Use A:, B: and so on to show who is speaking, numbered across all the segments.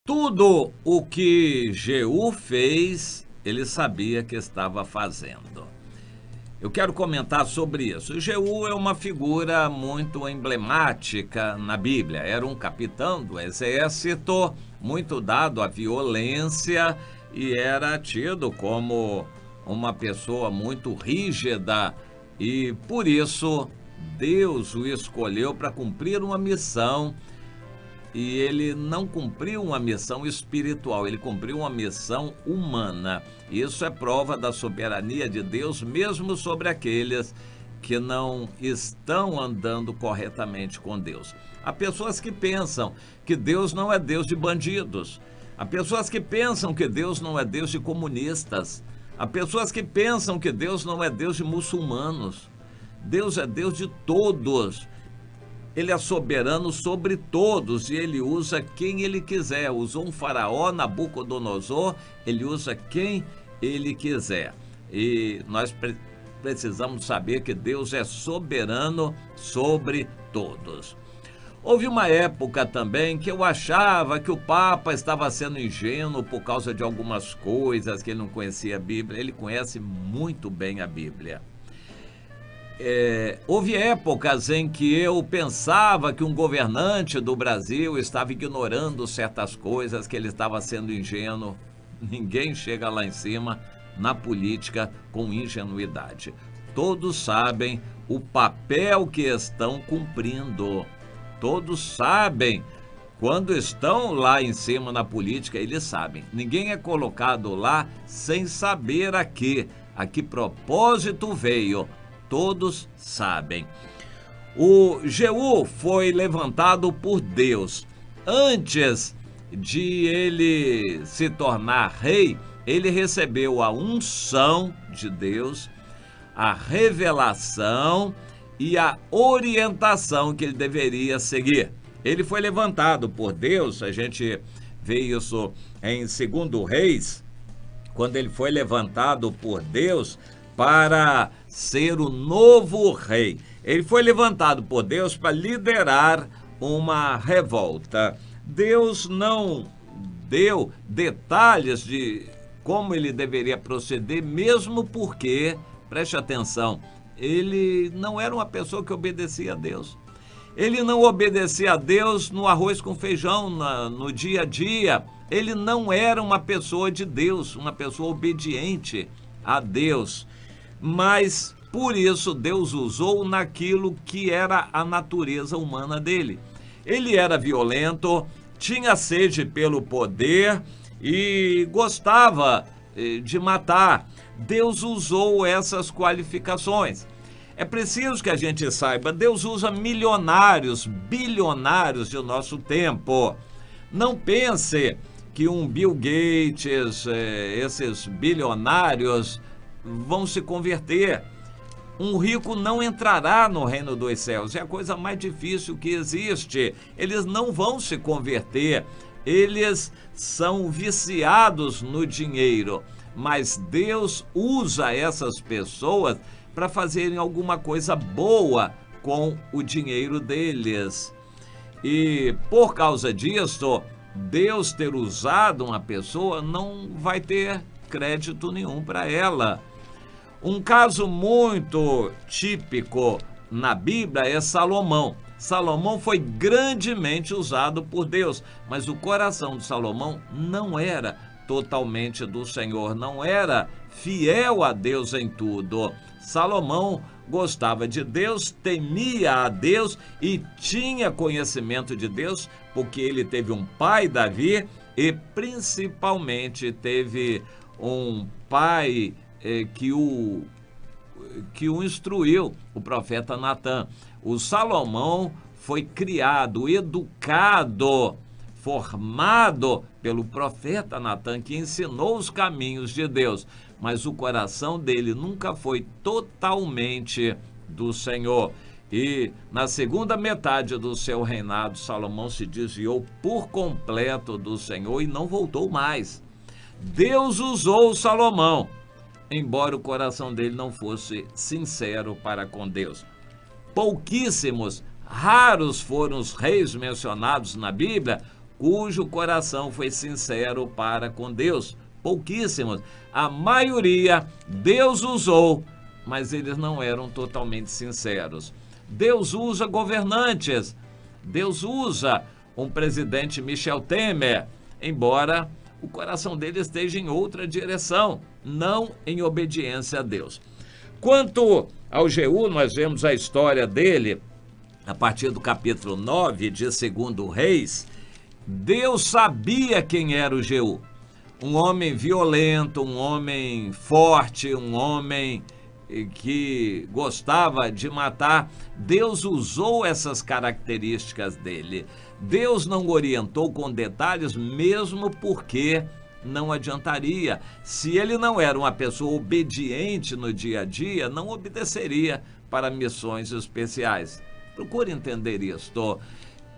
A: Tudo o que Jeú fez, ele sabia que estava fazendo. Eu quero comentar sobre isso. Jeú é uma figura muito emblemática na Bíblia. Era um capitão do exército, muito dado à violência e era tido como uma pessoa muito rígida e, por isso, Deus o escolheu para cumprir uma missão. E ele não cumpriu uma missão espiritual, ele cumpriu uma missão humana. Isso é prova da soberania de Deus, mesmo sobre aqueles que não estão andando corretamente com Deus. Há pessoas que pensam que Deus não é Deus de bandidos. Há pessoas que pensam que Deus não é Deus de comunistas. Há pessoas que pensam que Deus não é Deus de muçulmanos. Deus é Deus de todos. Ele é soberano sobre todos e ele usa quem ele quiser. Usou um faraó, Nabucodonosor, ele usa quem ele quiser. E nós precisamos saber que Deus é soberano sobre todos. Houve uma época também que eu achava que o Papa estava sendo ingênuo por causa de algumas coisas, que ele não conhecia a Bíblia. Ele conhece muito bem a Bíblia. Houve épocas em que eu pensava que um governante do Brasil estava ignorando certas coisas, que ele estava sendo ingênuo. Ninguém chega lá em cima na política com ingenuidade. Todos sabem o papel que estão cumprindo. Todos sabem. Quando estão lá em cima na política, eles sabem. Ninguém é colocado lá sem saber a que propósito veio. Todos sabem. O Jeú foi levantado por Deus. Antes de ele se tornar rei, ele recebeu a unção de Deus, a revelação e a orientação que ele deveria seguir. Ele foi levantado por Deus, a gente vê isso em 2 Reis, quando ele foi levantado por Deus para ser o novo rei. Ele foi levantado por Deus para liderar uma revolta. Deus não deu detalhes de como ele deveria proceder, mesmo porque, preste atenção, ele não era uma pessoa que obedecia a Deus. Ele não obedecia a Deus no arroz com feijão, no dia a dia. Ele não era uma pessoa de Deus, uma pessoa obediente a Deus. Mas, por isso, Deus usou naquilo que era a natureza humana dele. Ele era violento, tinha sede pelo poder e gostava de matar. Deus usou essas qualificações. É preciso que a gente saiba, Deus usa milionários, bilionários do nosso tempo. Não pense que um Bill Gates, esses bilionários, vão se converter. Um rico não entrará no reino dos céus. É a coisa mais difícil que existe. Eles não vão se converter. Eles são viciados no dinheiro. Mas Deus usa essas pessoas para fazerem alguma coisa boa com o dinheiro deles. E por causa disso, Deus ter usado uma pessoa não vai ter crédito nenhum para ela. Um caso muito típico na Bíblia é Salomão. Salomão foi grandemente usado por Deus, mas o coração de Salomão não era totalmente do Senhor, não era fiel a Deus em tudo. Salomão gostava de Deus, temia a Deus e tinha conhecimento de Deus, porque ele teve um pai, Davi, e principalmente teve um pai que o instruiu, o profeta Natã. O Salomão foi criado, educado, formado pelo profeta Natã, que ensinou os caminhos de Deus, mas o coração dele nunca foi totalmente do Senhor. E na segunda metade do seu reinado, Salomão se desviou por completo do Senhor e não voltou mais. Deus usou Salomão embora o coração dele não fosse sincero para com Deus. Pouquíssimos, raros foram os reis mencionados na Bíblia cujo coração foi sincero para com Deus. Pouquíssimos. A maioria Deus usou, mas eles não eram totalmente sinceros. Deus usa governantes. Deus usa um presidente Michel Temer, embora o coração dele esteja em outra direção, não em obediência a Deus. Quanto ao Jeú, nós vemos a história dele a partir do capítulo 9 de 2 Reis. Deus sabia quem era o Jeú. Um homem violento, um homem forte, um homem que gostava de matar. Deus usou essas características dele. Deus não orientou com detalhes, mesmo porque não adiantaria. Se ele não era uma pessoa obediente no dia a dia, não obedeceria para missões especiais. Procure entender isto.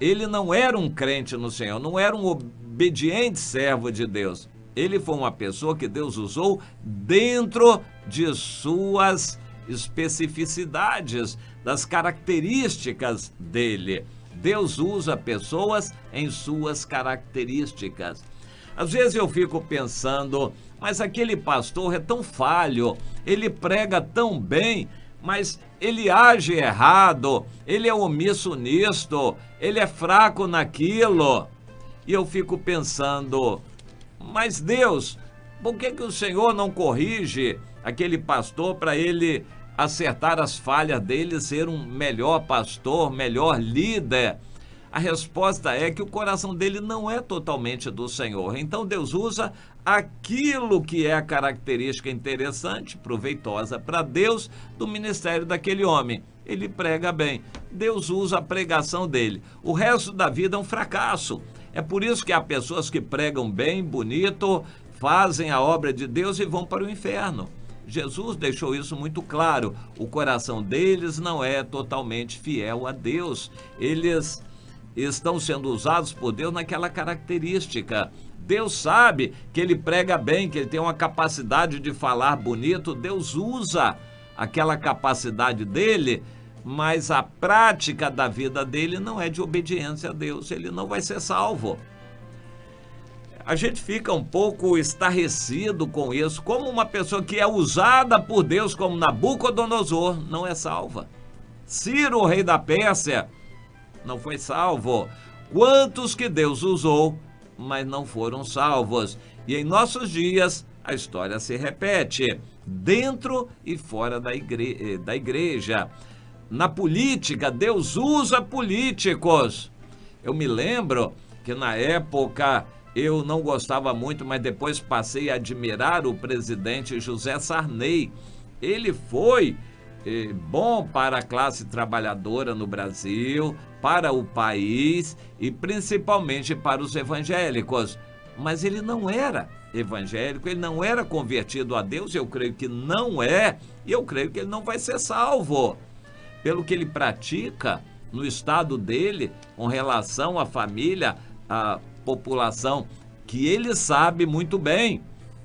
A: Ele não era um crente no Senhor, não era um obediente servo de Deus. Ele foi uma pessoa que Deus usou dentro de suas especificidades, das características dele. Deus usa pessoas em suas características. Às vezes eu fico pensando, mas aquele pastor é tão falho, ele prega tão bem, mas ele age errado, ele é omisso nisto, ele é fraco naquilo. E eu fico pensando, mas Deus, por que o Senhor não corrige aquele pastor para ele acertar as falhas dele, ser um melhor pastor, melhor líder? A resposta é que o coração dele não é totalmente do Senhor. Então Deus usa aquilo que é a característica interessante, proveitosa para Deus do ministério daquele homem. Ele prega bem. Deus usa a pregação dele. O resto da vida é um fracasso. É por isso que há pessoas que pregam bem, bonito, fazem a obra de Deus e vão para o inferno. Jesus deixou isso muito claro. O coração deles não é totalmente fiel a Deus. Eles estão sendo usados por Deus naquela característica. Deus sabe que ele prega bem, que ele tem uma capacidade de falar bonito. Deus usa aquela capacidade dele, mas a prática da vida dele não é de obediência a Deus. Ele não vai ser salvo. A gente fica um pouco estarrecido com isso, como uma pessoa que é usada por Deus, como Nabucodonosor, não é salva. Ciro, o rei da Pérsia, não foi salvo. Quantos que Deus usou, mas não foram salvos. E em nossos dias, a história se repete, dentro e fora da igreja. Na política, Deus usa políticos. Eu me lembro que na época eu não gostava muito, mas depois passei a admirar o presidente José Sarney. Ele foi bom para a classe trabalhadora no Brasil, para o país e principalmente para os evangélicos. Mas ele não era evangélico, ele não era convertido a Deus, eu creio que não é, e eu creio que ele não vai ser salvo. Pelo que ele pratica no estado dele, com relação à família, à população, que ele sabe muito bem.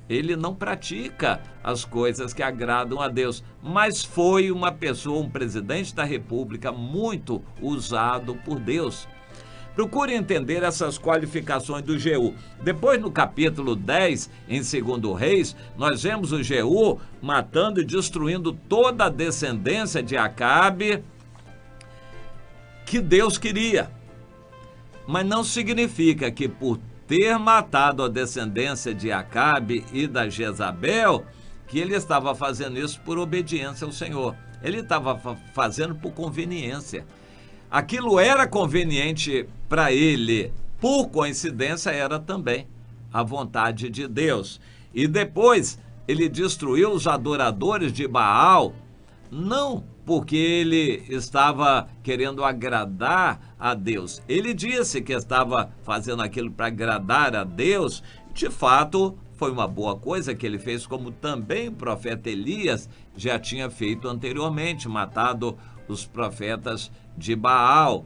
A: Ele não pratica as coisas que agradam a Deus, mas foi uma pessoa, um presidente da República muito usado por Deus. Procure entender essas qualificações do Jeú. Depois, no capítulo 10, em 2 Reis, nós vemos o Jeú matando e destruindo toda a descendência de Acabe que Deus queria. Mas não significa que por ter matado a descendência de Acabe e da Jezabel, que ele estava fazendo isso por obediência ao Senhor. Ele estava fazendo por conveniência. Aquilo era conveniente para ele, por coincidência era também a vontade de Deus. E depois ele destruiu os adoradores de Baal, não porque ele estava querendo agradar a Deus. Ele disse que estava fazendo aquilo para agradar a Deus. De fato, foi uma boa coisa que ele fez, como também o profeta Elias já tinha feito anteriormente, matado os profetas de Baal.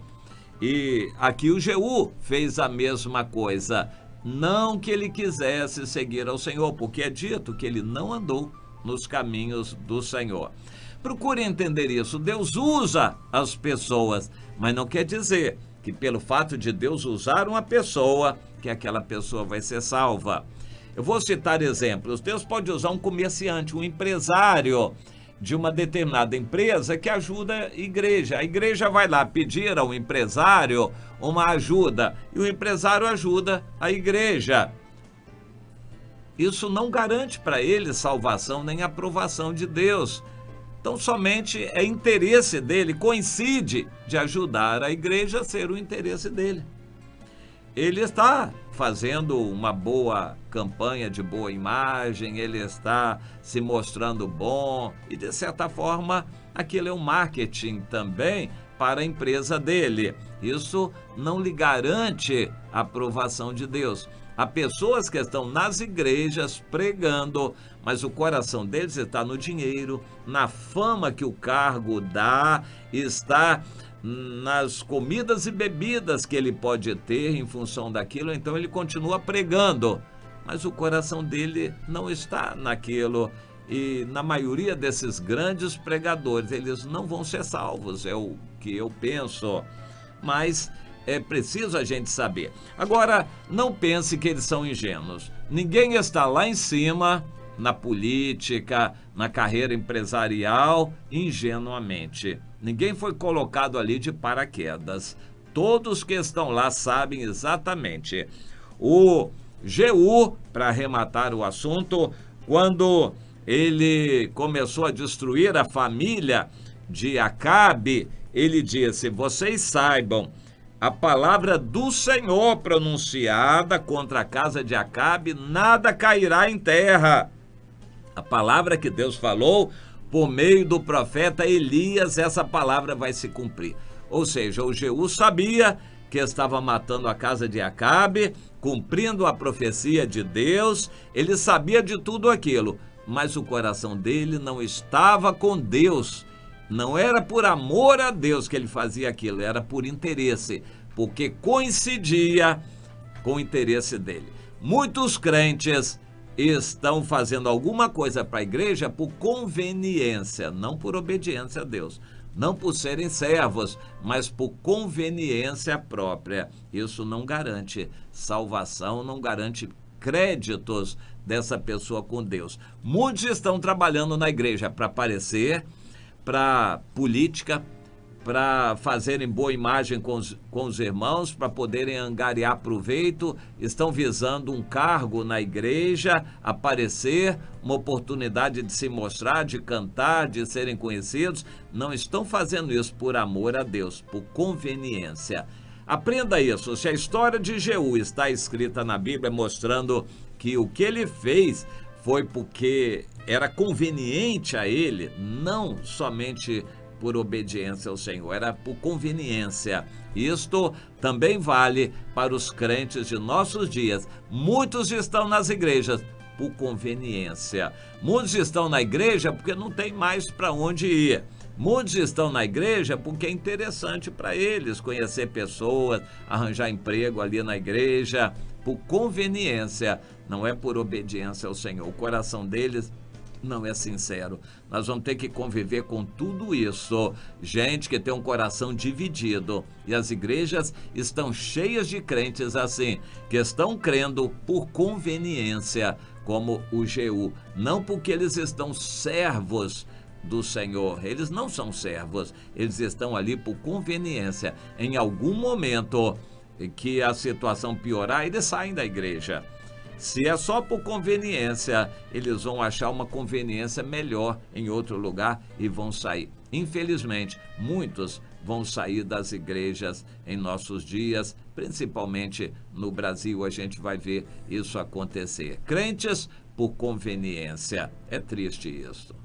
A: E aqui o Jeú fez a mesma coisa. Não que ele quisesse seguir ao Senhor, porque é dito que ele não andou nos caminhos do Senhor. Procure entender isso. Deus usa as pessoas, mas não quer dizer que pelo fato de Deus usar uma pessoa, que aquela pessoa vai ser salva. Eu vou citar exemplos. Deus pode usar um comerciante, um empresário de uma determinada empresa que ajuda a igreja. A igreja vai lá pedir ao empresário uma ajuda e o empresário ajuda a igreja. Isso não garante para ele salvação nem aprovação de Deus. Então, somente é interesse dele, coincide de ajudar a igreja a ser o interesse dele. Ele está fazendo uma boa campanha de boa imagem, ele está se mostrando bom e, de certa forma, aquilo é um marketing também para a empresa dele. Isso não lhe garante a aprovação de Deus. Há pessoas que estão nas igrejas pregando, mas o coração deles está no dinheiro, na fama que o cargo dá, está nas comidas e bebidas que ele pode ter em função daquilo, então ele continua pregando, mas o coração dele não está naquilo. E na maioria desses grandes pregadores, eles não vão ser salvos, é o que eu penso, mas é preciso a gente saber. Agora, não pense que eles são ingênuos. Ninguém está lá em cima, na política, na carreira empresarial, ingenuamente. Ninguém foi colocado ali de paraquedas. Todos que estão lá sabem exatamente. O Jeú, para arrematar o assunto, quando ele começou a destruir a família de Acabe, ele disse: vocês saibam, a palavra do Senhor pronunciada contra a casa de Acabe, nada cairá em terra. A palavra que Deus falou por meio do profeta Elias, essa palavra vai se cumprir. Ou seja, o Jeú sabia que estava matando a casa de Acabe, cumprindo a profecia de Deus, ele sabia de tudo aquilo, mas o coração dele não estava com Deus. Não era por amor a Deus que ele fazia aquilo, era por interesse, porque coincidia com o interesse dele. Muitos crentes estão fazendo alguma coisa para a igreja por conveniência, não por obediência a Deus, não por serem servos, mas por conveniência própria. Isso não garante salvação, não garante créditos dessa pessoa com Deus. Muitos estão trabalhando na igreja para aparecer, para política, para fazerem boa imagem com os irmãos, para poderem angariar proveito, estão visando um cargo na igreja, aparecer, uma oportunidade de se mostrar, de cantar, de serem conhecidos. Não estão fazendo isso por amor a Deus, por conveniência. Aprenda isso. Se a história de Jeú está escrita na Bíblia mostrando que o que ele fez foi porque era conveniente a ele, não somente por obediência ao Senhor, era por conveniência. Isto também vale para os crentes de nossos dias. Muitos estão nas igrejas por conveniência. Muitos estão na igreja porque não tem mais para onde ir. Muitos estão na igreja porque é interessante para eles conhecer pessoas, arranjar emprego ali na igreja, por conveniência, não é por obediência ao Senhor. O coração deles não é sincero. Nós vamos ter que conviver com tudo isso. Gente que tem um coração dividido. E as igrejas estão cheias de crentes assim, que estão crendo por conveniência, como o Jeú. Não porque eles estão servos do Senhor. Eles não são servos. Eles estão ali por conveniência. Em algum momento que a situação piorar, eles saem da igreja. Se é só por conveniência, eles vão achar uma conveniência melhor em outro lugar e vão sair. Infelizmente, muitos vão sair das igrejas em nossos dias, principalmente no Brasil, a gente vai ver isso acontecer. Crentes por conveniência. É triste isso.